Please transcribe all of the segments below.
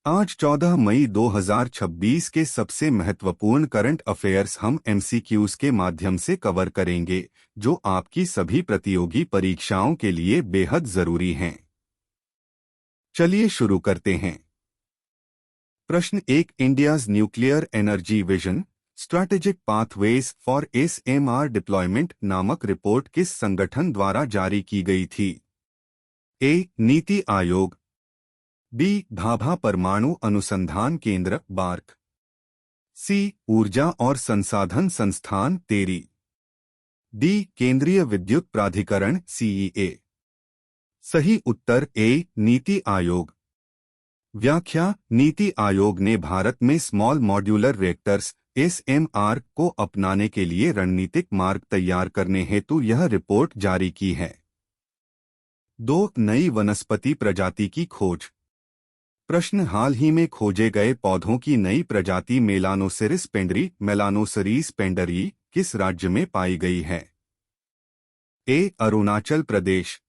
आज 14 मई 2026 के सबसे महत्वपूर्ण करंट अफेयर्स हम एमसीक्यूज के माध्यम से कवर करेंगे, जो आपकी सभी प्रतियोगी परीक्षाओं के लिए बेहद जरूरी हैं। चलिए शुरू करते हैं। प्रश्न 1, India's nuclear energy vision strategic pathways for ASMR deployment नामक रिपोर्ट किस संगठन द्वारा जारी की गई थी? ए, नीति आयोग। बी, भाभा परमाणु अनुसंधान केंद्र बार्क। सी, ऊर्जा और संसाधन संस्थान तेरी। डी, केंद्रीय विद्युत प्राधिकरण सीईए। सही उत्तर ए, नीति आयोग। व्याख्या: नीति आयोग ने भारत में स्मॉल मॉड्यूलर रिएक्टर्स एसएमआर को अपनाने के लिए रणनीतिक मार्ग तैयार करने हेतु यह रिपोर्ट जारी की है। 2, नई वनस्पति प्रजाति की खोज। प्रश्न, हाल ही में खोजे गए पौधों की नई प्रजाति मेलानोसिरिस पेंडरी मेलानोसरीस पेंडरी किस राज्य में पाई गई है? ए, अरुणाचल प्रदेश।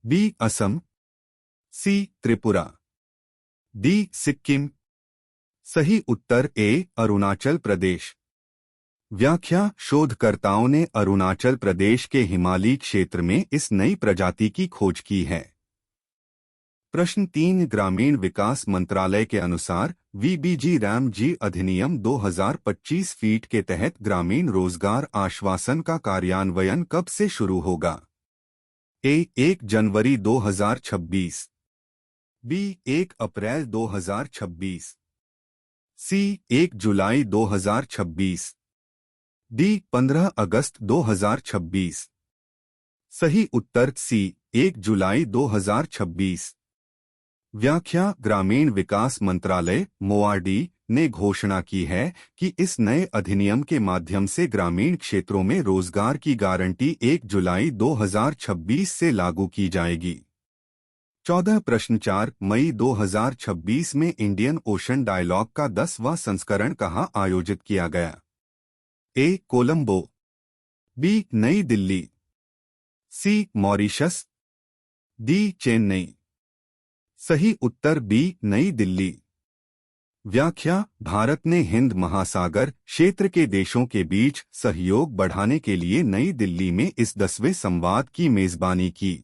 बी, असम। सी, त्रिपुरा। डी, सिक्किम। सही उत्तर ए, अरुणाचल प्रदेश। व्याख्या: शोधकर्ताओं ने अरुणाचल प्रदेश के हिमालयी क्षेत्र में इस नई प्रजाति की खोज की है। प्रश्न 3, ग्रामीण विकास मंत्रालय के अनुसार वीबीजी रामजी अधिनियम 2025 फीट के तहत ग्रामीण रोजगार आश्वासन का कार्यान्वयन कब से शुरू होगा? ए, 1 जनवरी 2026। बी, 1 अप्रैल 2026। सी, 1 जुलाई 2026। डी, 15 अगस्त 2026। सही उत्तर सी, 1 जुलाई 2026। व्याख्या: ग्रामीण विकास मंत्रालय मोआरडी ने घोषणा की है कि इस नए अधिनियम के माध्यम से ग्रामीण क्षेत्रों में रोजगार की गारंटी 1 जुलाई 2026 से लागू की जाएगी। 14, प्रश्न 4, मई 2026 में इंडियन ओशन डायलॉग का 10वां संस्करण कहाँ आयोजित किया गया? ए, कोलंबो। बी, नई दिल्ली। सी, मॉरिशस। डी, चेन्नई। सही उत्तर बी, नई दिल्ली। व्याख्या: भारत ने हिंद महासागर क्षेत्र के देशों के बीच सहयोग बढ़ाने के लिए नई दिल्ली में इस 10वें संवाद की मेजबानी की।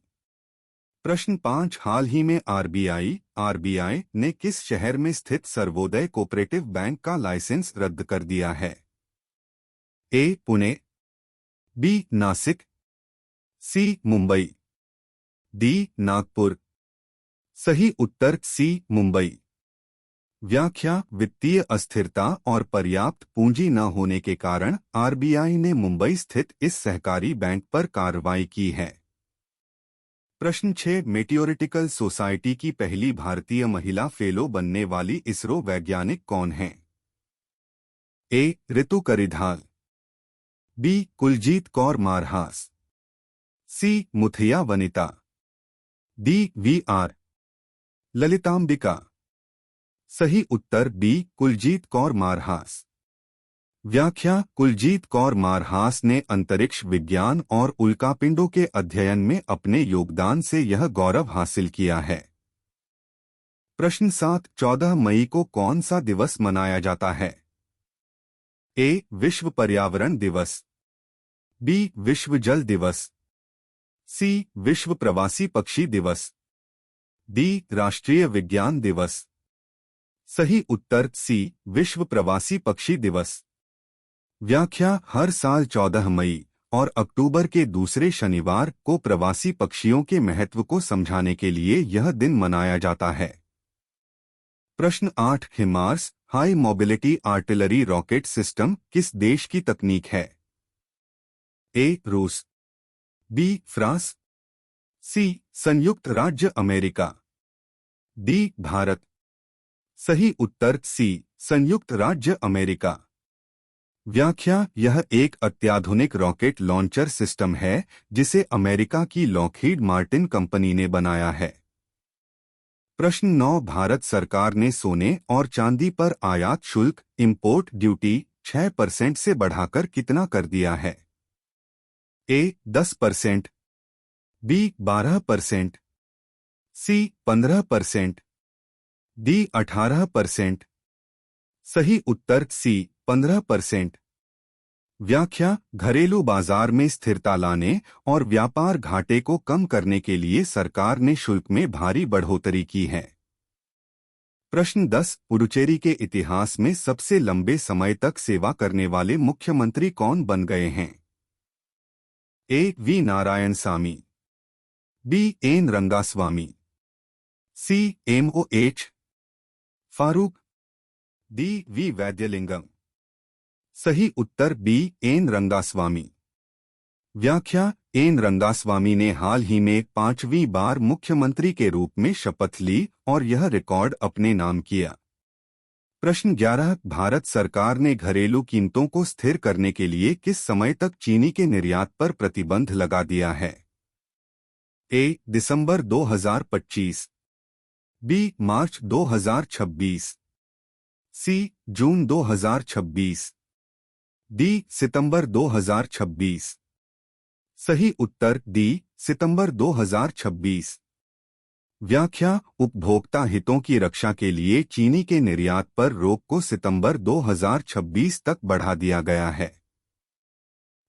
प्रश्न 5, हाल ही में आरबीआई ने किस शहर में स्थित सर्वोदय कोऑपरेटिव बैंक का लाइसेंस रद्द कर दिया है? ए, पुणे। बी, नासिक। सी, मुंबई। डी, नागपुर। सही उत्तर सी, मुंबई। व्याख्या: वित्तीय अस्थिरता और पर्याप्त पूंजी न होने के कारण आरबीआई ने मुंबई स्थित इस सहकारी बैंक पर कार्रवाई की है। प्रश्न 6, मेटियोरिटिकल सोसाइटी की पहली भारतीय महिला फेलो बनने वाली इसरो वैज्ञानिक कौन है? A, Ritu Karidhal. B, Kuljeet Kaur Marhas. C, Muthayya Vanitha. D, V R. Lalithambika. सही उत्तर बी, कुलजीत कौर मारहास। व्याख्या: कुलजीत कौर मारहास ने अंतरिक्ष विज्ञान और उल्कापिंडों के अध्ययन में अपने योगदान से यह गौरव हासिल किया है। प्रश्न 7, 14 मई को कौन सा दिवस मनाया जाता है? ए, विश्व पर्यावरण दिवस। बी, विश्व जल दिवस। सी, विश्व प्रवासी पक्षी दिवस। डी, राष्ट्रीय विज्ञान दिवस। सही उत्तर सी, विश्व प्रवासी पक्षी दिवस। व्याख्या: हर साल 14 मई और अक्टूबर के दूसरे शनिवार को प्रवासी पक्षियों के महत्व को समझाने के लिए यह दिन मनाया जाता है। प्रश्न 8, HIMARS high mobility artillery rocket system किस देश की तकनीक है? ए, रूस। B, France. सी, संयुक्त राज्य अमेरिका। डी, भारत। सही उत्तर सी, संयुक्त राज्य अमेरिका। व्याख्या: यह एक अत्याधुनिक रॉकेट लॉन्चर सिस्टम है जिसे अमेरिका की लॉकहीड मार्टिन कंपनी ने बनाया है। प्रश्न 9, भारत सरकार ने सोने और चांदी पर आयात शुल्क इंपोर्ट ड्यूटी 6% से बढ़ाकर कितना कर दिया है? ए, 10%। बी, 12%। सी, 15%। डी 18%। सही उत्तर सी 15%। व्याख्या, घरेलू बाजार में स्थिरता लाने और व्यापार घाटे को कम करने के लिए सरकार ने शुल्क में भारी बढ़ोतरी की है। प्रश्न 10, पुडुचेरी के इतिहास में सबसे लंबे समय तक सेवा करने वाले मुख्यमंत्री कौन बन गए हैं? A. V. Narayanasamy, B. N. Rangaswamy, C. MOH Farooq, D. V. Vaithilingam. सही उत्तर बी. एन. रंगास्वामी। व्याख्या, एन. रंगास्वामी ने हाल ही में 5वीं बार मुख्यमंत्री के रूप में शपथ ली और यह रिकॉर्ड अपने नाम किया। प्रश्न 11, भारत सरकार ने घरेलू कीमतों को स्थिर करने के लिए किस समय तक चीनी के निर्यात पर प्रतिबंध लगा दिया है? ए. दिसंबर 2025, बी. मार्च 2026, सी. जून 2026, डी. सितंबर 2026। सही उत्तर डी. सितंबर 2026। व्याख्या, उपभोक्ता हितों की रक्षा के लिए चीनी के निर्यात पर रोक को सितंबर 2026 तक बढ़ा दिया गया है।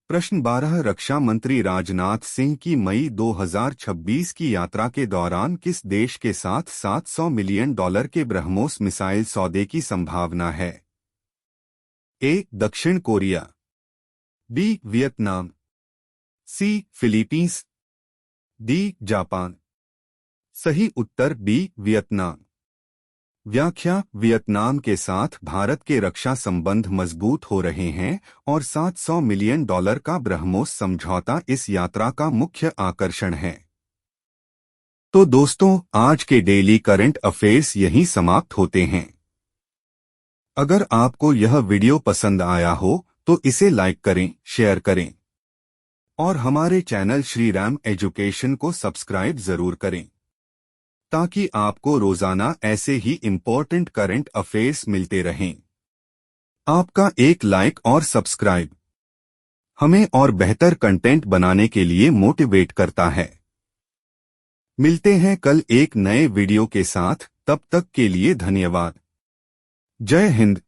प्रश्न 12, रक्षा मंत्री राजनाथ सिंह की मई 2026 की यात्रा के दौरान किस देश के साथ $700 मिलियन के ब्रह्मोस मिसाइल सौदे की संभावना है? ए. दक्षिण Korea, B. Vietnam, C. Philippines, D. Japan. सही उत्तर बी. वियतनाम। व्याख्या, वियतनाम के साथ भारत के रक्षा संबंध मजबूत हो रहे हैं और $700 मिलियन का ब्रह्मोस समझौता इस यात्रा का मुख्य आकर्षण है। तो दोस्तों, आज के डेली करंट अफेयर्स यहीं समाप्त होते हैं। अगर आपको यह वीडियो पसंद आया हो तो इसे लाइक करें, शेयर करें और हमारे चैनल श्री राम एजुकेशन को सब्सक्राइब जरूर करें ताकि आपको रोजाना ऐसे ही इम्पोर्टेंट करंट अफेयर्स मिलते रहें। आपका एक लाइक और सब्सक्राइब हमें और बेहतर कंटेंट बनाने के लिए मोटिवेट करता है। मिलते हैं कल एक नए वीडियो के साथ, तब तक के लिए धन्यवाद। जय हिंद।